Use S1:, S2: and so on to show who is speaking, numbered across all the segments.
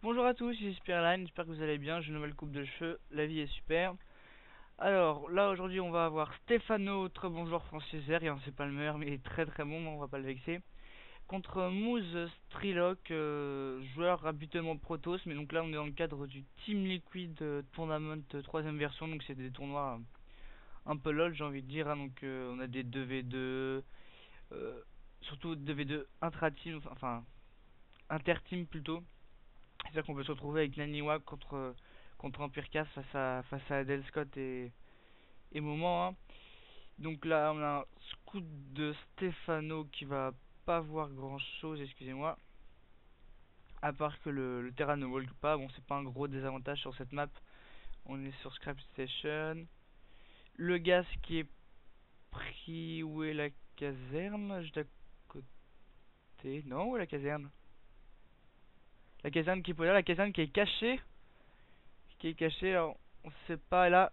S1: Bonjour à tous, ici Spearline, j'espère que vous allez bien, j'ai une nouvelle coupe de cheveux, la vie est super. Alors là aujourd'hui on va avoir Stefano, très bon joueur francisaire, c'est pas le meilleur mais il est très très bon, on va pas le vexer. Contre Moose Strilock, joueur habituellement Protoss, mais donc là on est dans le cadre du Team Liquid Tournament 3ème version, donc c'est des tournois un peu lol j'ai envie de dire, hein. Donc on a des 2v2, surtout 2v2 intra-team, enfin inter-team plutôt. C'est-à-dire qu'on peut se retrouver avec Naniwa contre Empire Cass face à Adel Scott et Moment, hein. Donc là, on a un scout de Stefano qui va pas voir grand chose, excusez-moi. À part que le terrain ne walk pas, bon, c'est pas un gros désavantage sur cette map. On est sur Scrap Station. Le gaz qui est pris, où est la caserne? Juste à côté. Non, où est la caserne? La caserne qui est pas là, la caserne qui est cachée. Alors on sait pas là.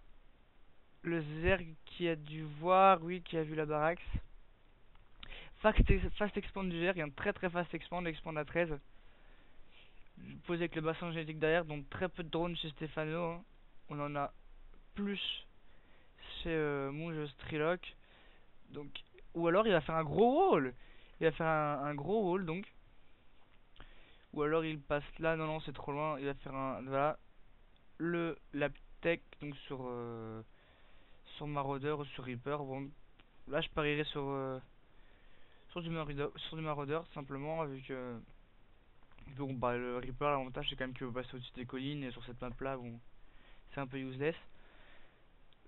S1: Le Zerg qui a dû voir, oui, qui a vu la baraque. Fast expand du Zerg, il y a un très fast expand à 13. Posé avec le bassin génétique derrière, donc très peu de drones chez Stefano, hein. On en a plus chez Mouge Strilock. Donc, ou alors il va faire un gros wall. Il va faire un gros wall donc. Ou alors il passe là, non, c'est trop loin. Il va faire un. Voilà. Le Laptech, donc sur Marauder ou sur Reaper. Bon, là je parierais sur du Marauder simplement avec bon bah le Reaper, l'avantage c'est quand même que vous passez au-dessus des collines et sur cette map là bon c'est un peu useless.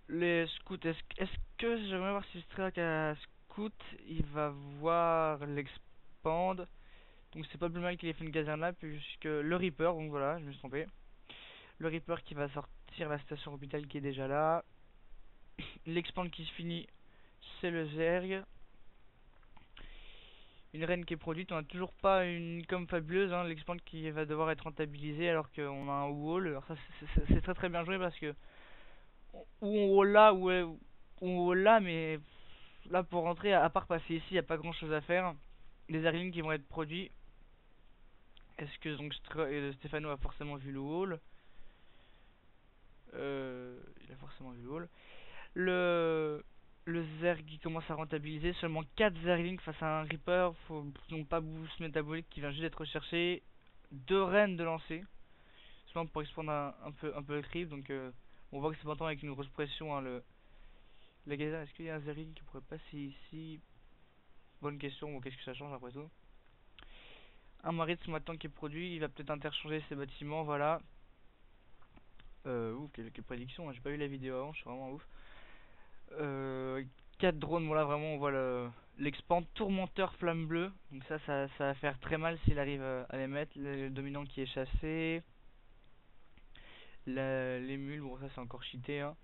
S1: Les scouts, est-ce que j'aimerais voir si Strak a scout, il va voir l'expand. Donc c'est pas plus mal qu'il ait fait une caserne là puisque le Reaper, donc voilà, je me suis trompé. Le Reaper qui va sortir la station orbitale qui est déjà là. L'expand qui se finit, c'est le Zerg. Une reine qui est produite, on a toujours pas une com fabuleuse, hein, l'expand qui va devoir être rentabilisé alors qu'on a un wall. Alors ça c'est très bien joué parce que où on wall là, on wall là, mais là pour rentrer, à part passer ici, il n'y a pas grand chose à faire. Les airlings qui vont être produits. Est-ce que donc Stefano a forcément vu le wall? Il a forcément vu le wall. Le le Zerg qui commence à rentabiliser, seulement 4 Zerglings face à un Reaper, faut donc pas boost métabolique qui vient juste d'être recherché, 2 reines de lancer, seulement pour expandre un peu le creep, donc on voit que c'est maintenant avec une grosse pression, hein, la Gaza. Est-ce qu'il y a un Zergling qui pourrait passer ici? Bonne question, bon qu'est-ce que ça change après tout? Un Maritz maintenant qui est produit, il va peut-être interchanger ses bâtiments, voilà. Ouf, quelle prédiction, hein. J'ai pas eu la vidéo avant, je suis vraiment ouf. 4 drones, voilà, vraiment on voit l'expand tourmenteur flamme bleue. Donc ça va faire très mal s'il arrive à les mettre. Le dominant qui est chassé. Les mules, bon ça c'est encore cheaté, hein.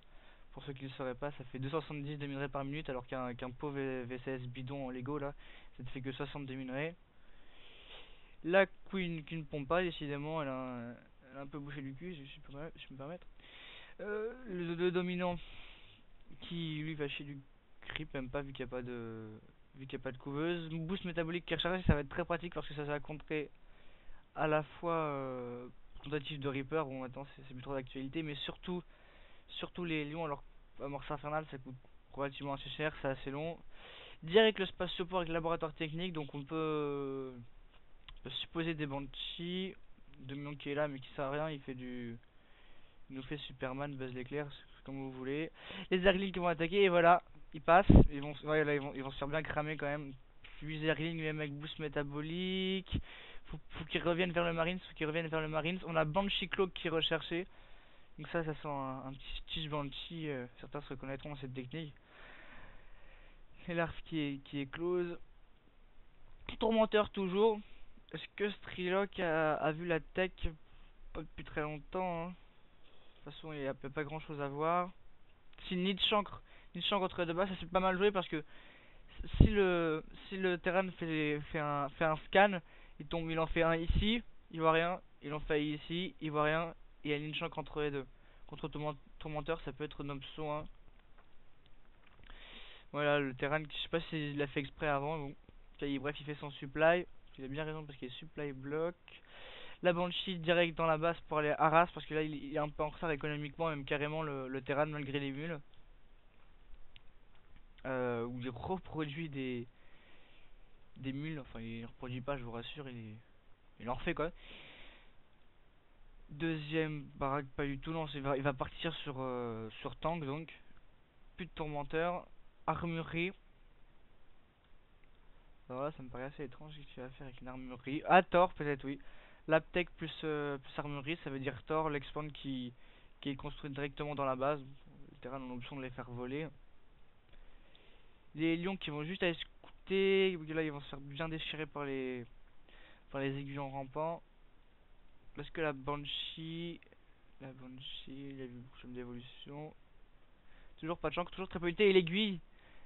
S1: Pour ceux qui ne le sauraient pas, ça fait 270 de minerais par minute alors qu'un pauvre VCS bidon en Lego là, ça ne fait que 62 minerais. La Queen qui ne pompe pas, décidément, elle a un peu bouché du cul, si je peux me permettre. Le dominant qui lui va chez du creep, même pas vu qu'il n'y a pas de couveuse. Boost métabolique qui est rechargé, ça va être très pratique parce que ça va contrer à la fois tentative de Reaper, bon maintenant c'est plus trop d'actualité, mais surtout les lions, alors amorce infernale ça coûte relativement assez cher, c'est assez long. Direct le spatioport avec le laboratoire technique, donc on peut supposer des Banshee, Dominion qui est là mais qui sert à rien, il nous fait Superman, buzz l'éclair, comme vous voulez. Les Zerglings qui vont attaquer, et voilà, ils passent. Ouais, là, ils vont se faire bien cramer quand même. Puis Zergling, même avec boost métabolique. Faut qu'ils reviennent vers le Marines. On a Banshee Cloak qui est recherché. Donc ça sent un petit Stitch Banshee. Certains se reconnaîtront dans cette technique. Et l'arf qui est close. Tourmenteur toujours. Est-ce que Strilock a vu la tech? Pas depuis très longtemps, hein. De toute façon, il n'y a pas grand chose à voir. Si Nidshankre entre les deux bas, ça c'est pas mal joué parce que si le terrain fait un scan, il en fait un ici, il voit rien, il en fait ici, il voit rien, et il y a Nidshankre entre les deux. Contre Tourmenteur, ça peut être une option, hein. Voilà, le terrain, je sais pas s'il l'a fait exprès avant, bon. Bref, il fait son supply, il a bien raison parce qu'il est supply block. La Banshee direct dans la base pour aller à Arras, parce que là il est un peu en retard économiquement, même carrément le terrain malgré les mules. Où il reproduit des mules, enfin il reproduit pas, je vous rassure, il en refait quoi. Deuxième baraque, pas du tout, non, il va partir sur tank donc. Plus de tourmenteur, armurerie. Alors là, ça me paraît assez étrange ce que tu vas faire avec une armurerie. Ah, Thor, peut-être, oui. L'Aptech plus armurerie, ça veut dire Thor, l'expand qui est construit directement dans la base. Les terrains ont l'option de les faire voler. Les lions qui vont juste aller scouter. Là, ils vont se faire bien déchirer par les aiguillons rampants. Parce que la Banshee. Il y a eu beaucoup d'évolution. Toujours pas de chance, toujours très peu utile. Et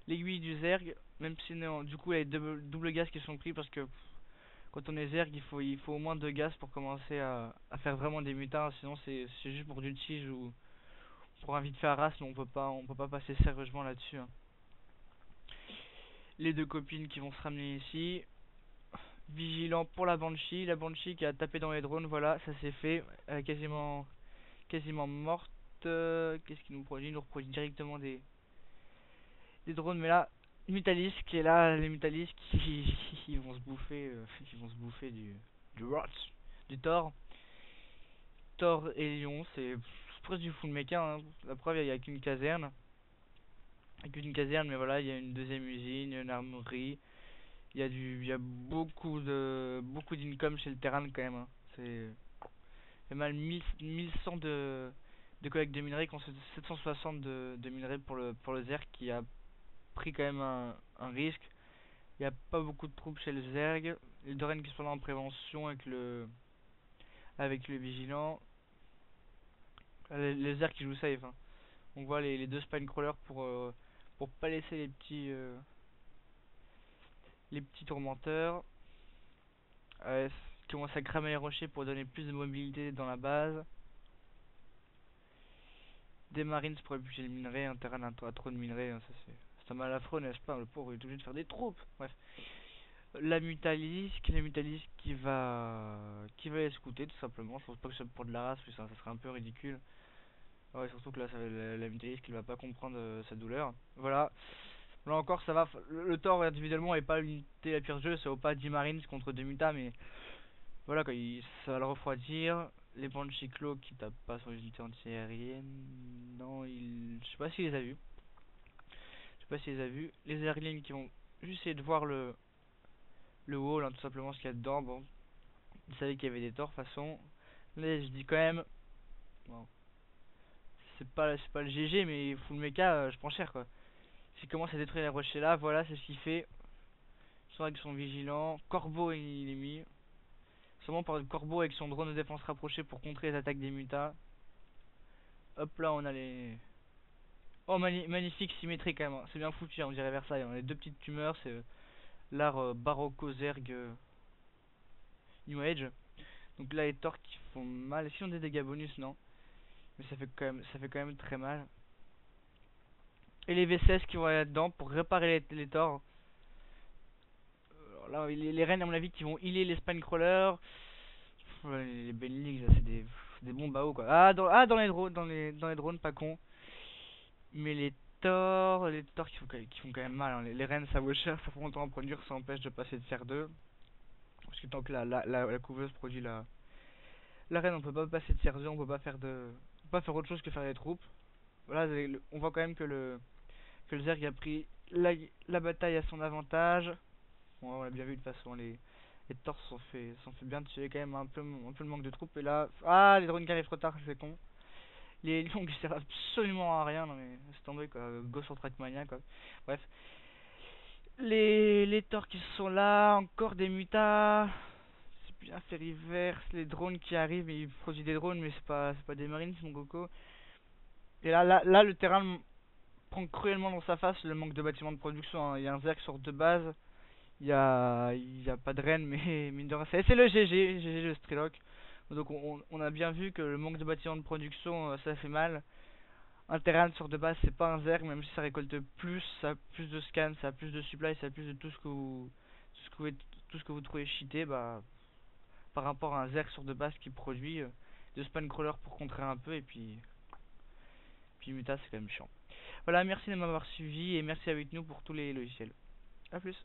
S1: l'aiguille du Zerg, même si non, du coup, il y a double gaz qui sont pris parce que quand on est Zerg, il faut au moins 2 gaz pour commencer à faire vraiment des mutards. Sinon, c'est juste pour du tige ou pour un vite fait à race, mais on peut pas passer sérieusement là-dessus, hein. Les deux copines qui vont se ramener ici. Vigilant pour la Banshee qui a tapé dans les drones, voilà, ça c'est fait. Elle est quasiment morte. Qu'est-ce qu'il nous produit? Il nous reproduit directement des drones, mais là, Mutalis qui est là, les Mutalis qui ils vont se bouffer, du Rot, du Thor. Thor et Lion, c'est presque du full mecha, hein. La preuve, il n'y a qu'une caserne. Il n'y a qu'une caserne, mais voilà, il y a une deuxième usine, une armurerie. Il y a beaucoup d'income chez le terrain quand même, hein. C'est mal 1100 de collecte de minerais contre 760 de minerais pour le Zerg qui a pris quand même un risque. Il n'y a pas beaucoup de troupes chez le Zerg. Les Doren qui sont là en prévention avec le Vigilant. Les Zerg qui jouent safe, hein. On voit les deux Spinecrawlers pour pas laisser les petits tourmenteurs. Qui commencent à cramer les rochers pour donner plus de mobilité dans la base. Des Marines pour éplucher le minerai. Un terrain à trop de minerais, hein, ça c'est un mal affreux, n'est-ce pas? Le pauvre il est obligé de faire des troupes. Bref. La Mutalisque qui va les scouter tout simplement. Je pense pas que ce soit pour de la race, puis ça serait un peu ridicule. Ouais, surtout que là, la Mutalisque il va pas comprendre sa douleur. Voilà. Là encore, ça va. Le Thor individuellement est pas l'unité la pire du jeu, c'est au pas 10 Marines contre 2 Mutas, mais voilà quoi, ça va le refroidir. Les Banshee Claw qui tapent pas sur les unités anti-aériennes. Non, je sais pas s'il les a vus. Je sais pas s'il les a vus. Les Airlings qui vont juste essayer de voir le wall, hein, tout simplement ce qu'il y a dedans. Bon, ils savaient qu'il y avait des torts de toute façon. Là, je dis quand même, bon, c'est pas le GG, mais full mecha, je prends cher quoi. S'il commence à détruire les rochers là, voilà, c'est ce qu'il fait. Ils sont avec son vigilant. Corbeau, il est mis. Seulement par le corbeau avec son drone de défense rapproché pour contrer les attaques des mutas. Hop là, on a les. Oh, magnifique symétrie quand même, hein. C'est bien foutu, hein, on dirait Versailles, hein. Les deux petites tumeurs, c'est l'art baroco-zerg New Age. Donc là, les torts qui font mal. Si on a des dégâts bonus, non. Mais ça fait quand même très mal. Et les V16 qui vont aller là-dedans pour réparer les torts. Alors là, les reines, à mon avis, qui vont healer les Spinecrawlers. Les Benelix, c'est des bons baos quoi. Dans les drones, dans les drones, pas con. Mais les torts qui font quand même mal, hein. Les reines, ça vaut cher, ça prend longtemps à produire, ça empêche de passer de tier 2. Parce que tant que la couveuse produit la reine, on peut pas passer de tier 2, on peut pas faire autre chose que faire les troupes. Voilà, on voit quand même que le Zerg a pris la bataille à son avantage. Bon, on l'a bien vu de toute façon, les torts sont fait bien tuer quand même un peu le manque de troupes. Et là, les drones qui arrivent trop tard, c'est con. Les lions qui servent absolument à rien, non mais c'est tombé quoi, Ghost sur Trackmania quoi. Bref, les torts qui sont là, encore des mutas. C'est bien fait reverse, les drones qui arrivent, ils produisent des drones, mais c'est pas des marines, c'est mon coco. Et là, le terrain prend cruellement dans sa face le manque de bâtiments de production, hein. Il y a un Zerg sur deux bases, il y a pas de reine, mais mine de rien, c'est le GG le Strelok. Donc on a bien vu que le manque de bâtiments de production, ça fait mal. Un terrain sur deux bases, c'est pas un Zerg, même si ça récolte plus, ça a plus de scan, ça a plus de supply, ça a plus de tout ce que vous trouvez cheaté, bah par rapport à un Zerg sur de base qui produit de spawn crawler pour contrer un peu, et puis Muta c'est quand même chiant. Voilà, merci de m'avoir suivi et merci avec nous pour tous les logiciels. A plus.